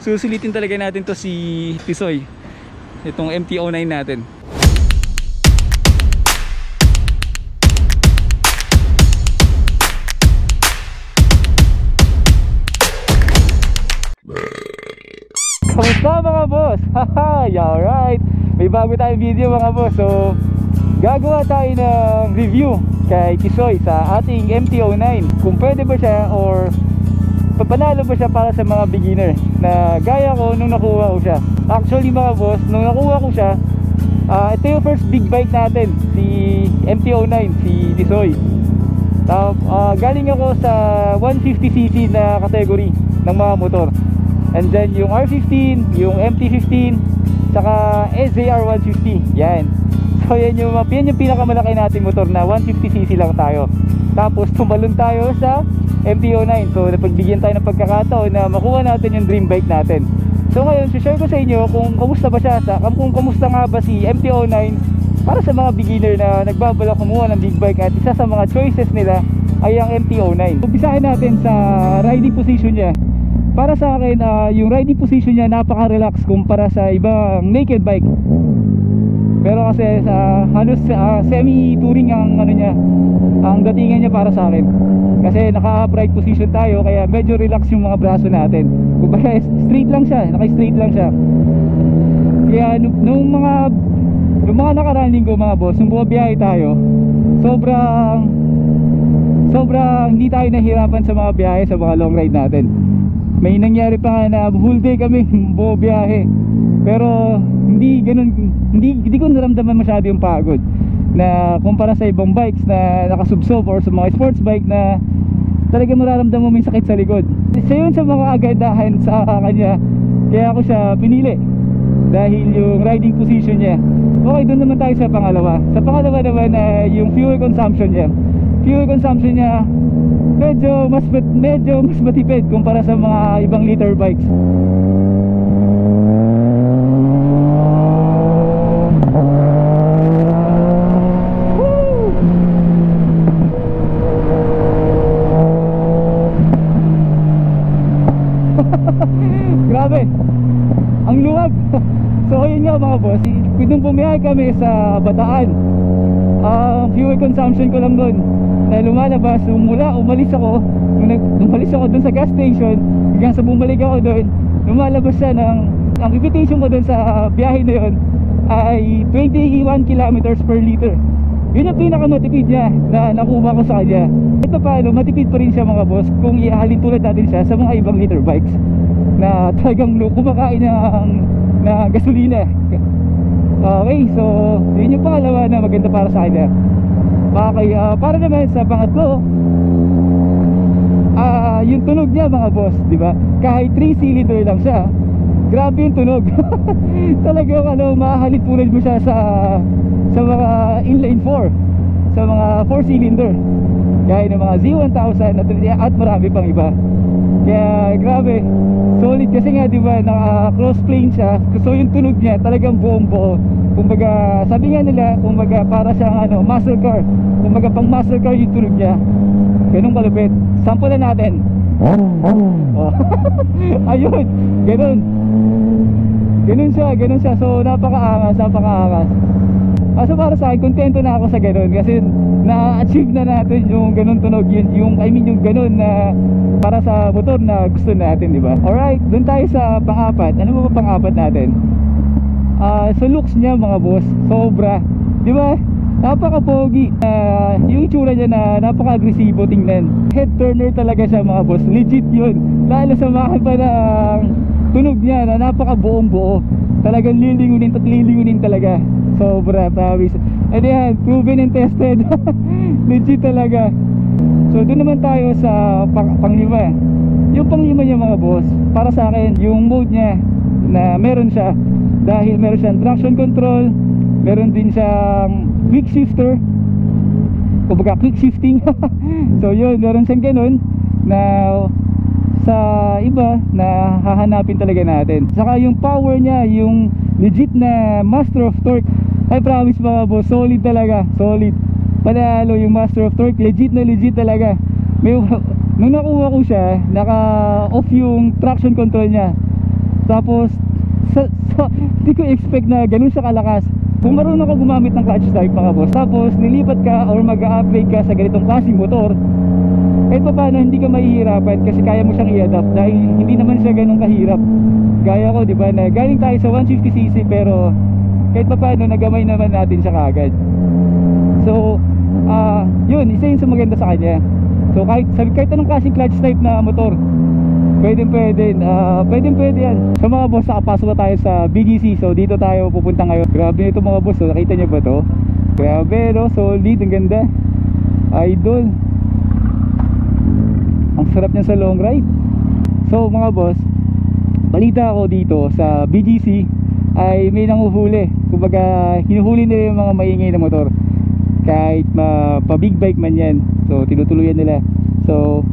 Susulitin talaga natin to si Tisoy, itong MT-09 natin. Kamusta mga boss? Haha, alright. May bago tayong video mga boss. So gagawa tayo ng review kay Tisoy sa ating MT-09. Kung pwede ba siya or panalo ba siya para sa mga beginner na gaya ko nung nakuha ko siya. Actually mga boss, nung nakuha ko siya, ito yung first big bike natin, si MT-09, si Tisoy. Galing ako sa 150cc na category ng mga motor. And then yung R15, yung MT-15, saka SJR 150. Yan. So yan yung pinakamalaki nating motor na 150cc lang tayo. Tapos tumalon tayo sa MT-09. So napagbigyan tayo ng pagkakataon na makuha natin yung dream bike natin. So ngayon, share ko sa inyo kung kamusta ba siya, kung kamusta nga ba si MT-09 para sa mga beginner na nagbabalak kumuha ng big bike, at isa sa mga choices nila ay ang MT-09. Umpisahan natin sa riding position niya. Para sa akin, yung riding position niya napaka-relax kumpara sa ibang naked bike. Pero kasi halos semi-touring ang ano niya, ang datingan niya para sa akin. Kasi naka-upright position tayo, kaya medyo relax yung mga braso natin. Kumbaga straight lang siya, naka-straight lang siya. Kaya nung mga nakaraan linggo mga boss, nung bumabiyahe tayo, sobrang hindi tayo nahirapan sa mga biyahe, sa mga long ride natin. May nangyari pa nga na whole day kami bumabiyahe, pero hindi ko naramdaman masyado yung pagod na kumpara sa ibang bikes na nakasubsob or sa mga sports bike na talaga mararamdaman mo yung sakit sa likod. Isa yun sa mga agandahan sa kanya, kaya ako siya pinili dahil yung riding position niya. Okay, doon naman tayo sa pangalawa. Sa pangalawa naman yung fuel consumption niya. Fuel consumption niya medyo mas matipid kumpara sa mga ibang liter bikes. Grabe, ang luwag. So ayun nga mga boss, nung bumiyahe kami sa Bataan, fuel consumption ko lang nun na lumalabas, umalis ako dun sa gas station, hanggang sa bumalik ako dun, lumalabas siya ang invitation ko dun sa biyahe na yun ay 21 kilometers per liter. Yun yung pinakamatipid niya na nakuha ko sa kanya. Ito paano, matipid pa rin siya mga boss kung ihalin tulad natin siya sa mga ibang liter bikes na talagang kumakain na gasolina. Okay, so yun yung pangalawa na maganda para sa kanya. Okay, para naman sa pangatlo, yung tunog niya mga boss, di ba? Kahit 3-cylinder lang siya, grabe yung tunog. Talagang mahalit tulad mo siya sa mga inline 4, sa mga 4-cylinder, gaya ng mga Z1000 at marami pang iba. Kaya grabe, solid kasi nga, di ba, naka-cross plane siya. So yung tunog niya talagang buong buo. Kumbaga sabi nga nila, kumbaga para siyang muscle car. Kumbaga pang muscle car yung tunog niya. Ganun kalupit. Sample na natin. Oh. Ayun, ganun siya. So napakaangas. So para sa akin, kontento na ako sa ganun kasi na-achieve na natin yung ganun tunog, yung ganun na para sa motor na gusto natin, di ba? Alright, dun tayo sa pang-apat. Ano ba pang-apat natin? Sa looks niya mga boss, sobra, di ba? Napaka-pogi. Yung itsura niya na napaka-agresibo tingnan. Head turner talaga siya mga boss, legit yun. Lalo sa mahal pa ng tunog niya na napaka-buong buo. Talagang lilingunin talaga. Sobra, promise. And yan, proven and tested. Legit talaga. So doon naman tayo sa panglima. Yung panglima niya mga boss, para sa akin yung mode niya na meron siya, dahil meron siyang traction control, meron din siyang quick shifter, kumbaga quick shifting. So yun, meron siyang ganun na sa iba na hahanapin talaga natin. Saka yung power niya, yung legit na master of torque, I promise mga boss, solid talaga, solid. Panalo yung master of torque, legit talaga. Nung nakuha ko siya, naka off yung traction control niya. Tapos hindi ko expect na ganun siya kalakas. Kung marunong ka gumamit ng clutch type mga boss, tapos nilipat ka or mag-upgrade ka sa ganitong klaseng motor, kahit pa paano hindi ka mahihirapan kasi kaya mo siyang i-adapt dahil hindi naman siya ganun kahirap. Gaya ko, di ba, na galing tayo sa 150cc pero kahit pa paano nagamay naman natin siya kaagad. So yun, isa yun sa maganda sa kanya. So kahit anong klaseng clutch type na motor, pwede yan. So mga boss, nakapasok na tayo sa BGC. So dito tayo pupunta ngayon. Grabe nito mga boss, so, nakita nyo ba to? Grabe no, solid, ang ganda. Idol. Ang sarap niya sa long ride. So mga boss, balita ako dito sa BGC ay may nanguhuli. Kumbaga hinuhuli nila yung mga maingay na motor, kahit pa big bike man yan. So tinutuluyan nila. So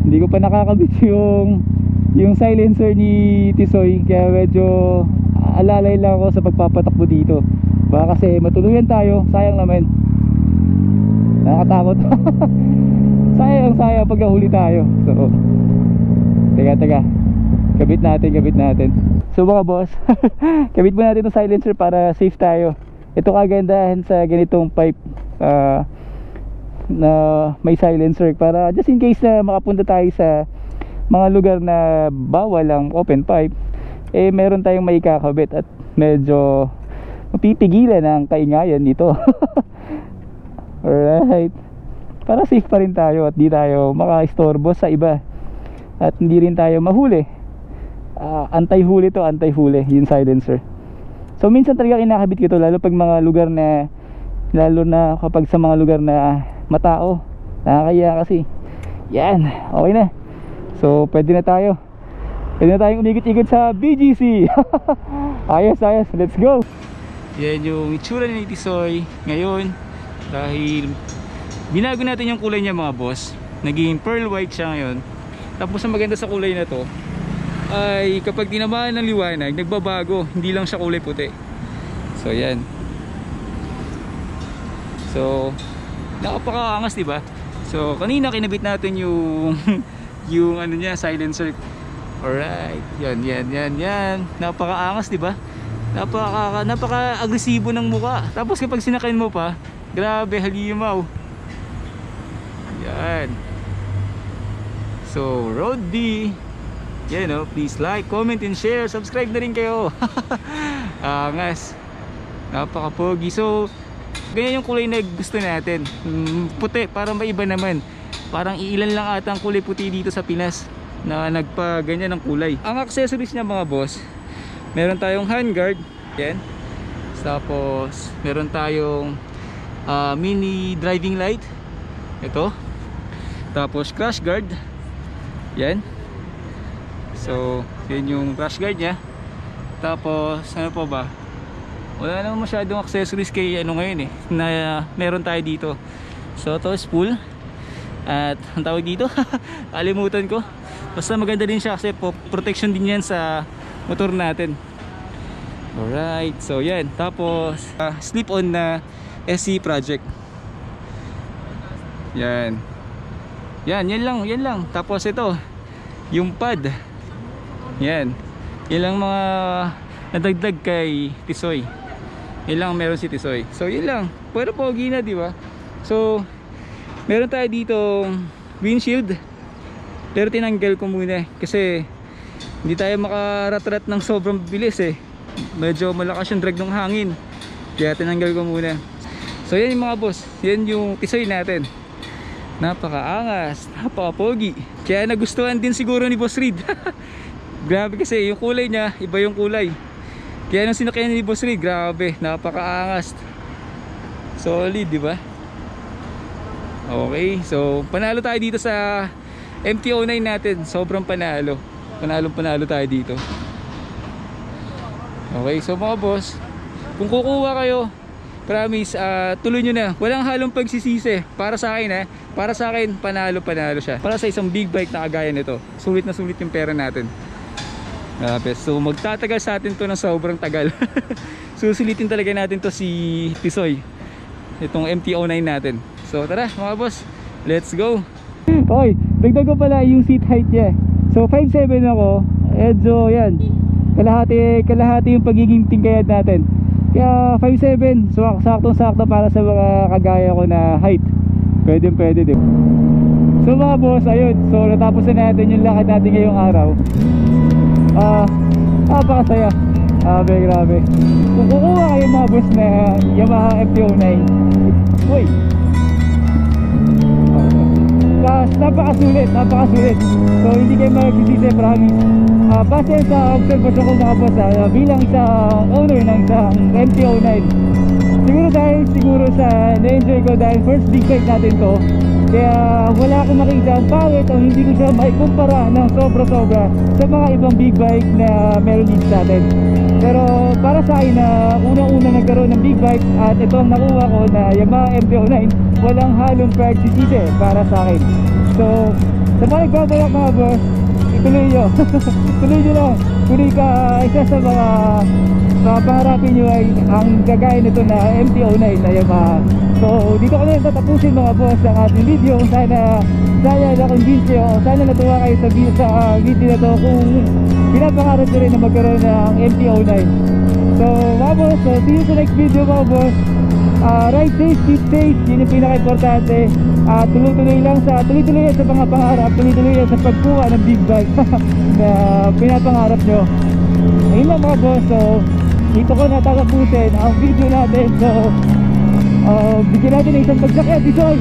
hindi ko pa nakakabit yung silencer ni Tisoy, kaya medyo alalay lang ako sa pagpapatakbo dito. Baka kasi matuluyan tayo, sayang naman. Nakakatakot. sayang pag nahuli tayo. So teka, kabit natin. So mga boss, kabit mo natin itong silencer para safe tayo. Ito kagandahan sa ganitong pipe na may silencer, para just in case na makapunta tayo sa mga lugar na bawal ang open pipe, meron tayong may kakabit at medyo mapipigilan ang kaingayan dito. Alright, para safe pa rin tayo at di tayo makaistorbo sa iba at hindi rin tayo mahuli. Anti-huli yung silencer. So minsan talaga kinakabit ko to, lalo pag mga lugar na, lalo na kapag sa mga lugar na matao, nakakaya kasi. Yan, okay na. So pwede na tayong umikot-ikot sa BGC. ayos, let's go. Yan yung itsura ni Tisoy ngayon, dahil binago natin yung kulay niya mga boss. Naging pearl white siya ngayon. Tapos ang maganda sa kulay na to ay kapag tinamaan ng liwanag, nagbabago, hindi lang siya kulay puti. So yan. So nakapakaangas, diba? So kanina kinabit natin yung yung ano niya, silencer. Alright, yan. Napakaangas, diba? Napaka-agresibo ng mukha. Tapos kapag sinakayin mo pa, grabe, halimaw. Yan. So Road D, please like, comment and share. Subscribe na rin kayo. Angas, napaka-pogi. So ganyan yung kulay na gusto natin, puti, para maiba naman. Parang iilan lang ata ang kulay puti dito sa Pinas na nagpa-ganyan ng kulay. Ang accessories niya mga boss, meron tayong handguard, yan. Tapos meron tayong mini driving light, ito. Tapos crash guard, yan. So yan yung crash guard niya. Tapos ano po ba, wala naman masyadong accessories kay ngayon na meron tayo dito. So ito is full. At ang tawag dito, kalimutan ko. Basta maganda din siya kasi protection din yan sa motor natin. Alright, so yan. Tapos slip on na SC project. Yan lang. Tapos ito, yung pad. Yan lang mga nadagdag kay Tisoy. Yan lang meron si Tisoy. So yun lang, pero pogi na, diba? So meron tayo dito windshield, pero tinanggal ko muna kasi hindi tayo makarat-rat ng sobrang bilis medyo malakas yung drag ng hangin, kaya tinanggal ko muna. So yan yung mga boss, yan yung Tisoy natin. Napakaangas, napaka-pogi, kaya nagustuhan din siguro ni Boss Reed. Grabe kasi yung kulay niya, iba yung kulay. Kaya nung sinakyan ni Boss Reed, grabe, napakaangas. Solid, diba? Okay, so panalo tayo dito sa MT-09 natin. Sobrang panalo tayo dito. Okay, so mga boss, kung kukuha kayo, promise, tuloy nyo na. Walang halong pagsisisi. Para sa akin para sa akin, panalo siya. Para sa isang big bike na kagaya nito, sulit na sulit yung pera natin. So magtatagal sa atin to ng sobrang tagal. Susulitin talaga natin to si Tisoy, itong MT-09 natin. So tara mga boss, let's go. Okay, dagdag ko pala yung seat height niya. So 5'7" ako, medyo yan, kalahati yung pagiging tingkayad natin. Kaya 5'7", so saktong-sakto para sa mga kagaya ko na height. Pwede din. So mga boss, ayun. So natapos na natin yung lakad natin ngayong araw. Napakasaya. Grabe. Kung kukuha kayo mga boss na Yamaha MT-09, uy, napakasulit. So hindi kayo magsisisi, promise. Base sa observation ko mga boss, bilang isang owner ng isang MT-09, siguro sa na-enjoy ko dahil first big bike natin to, kaya wala akong makita ang pangit o hindi ko siya maikumpara ng sobra-sobra sa mga ibang big bike na meron din sa atin. Pero para sa akin na unang-unang nagkaroon ng big bike at ito ang nakuha ko na Yamaha MT-09, walang halong pagsisisi para sa akin. So sa mga nagbabalak mga boss, ituloy nyo. Tuloy nyo lang. Kung isa sa mga pangarapin nyo ay ang gagaya nito na MT-09 na Yamaha. So dito ko na yung tatapusin mga boss ang ating video. Sana na-convince nyo o sana natuwa kayo sa video na to kung pinapangarap nyo rin na magkaroon ng MT-09. So mga boss, so see you sa next video mga boss. Ride safe, keep safe, yun yung pinaka-importante. Tuloy-tuloy lang sa mga pangarap, tuloy-tuloy lang sa pagkuha ng big bike na pinapangarap nyo. Ayun lang mga boss, so dito ko natatapusin ang video natin. So bigyan natin ng isang pagsakya, Tisoy.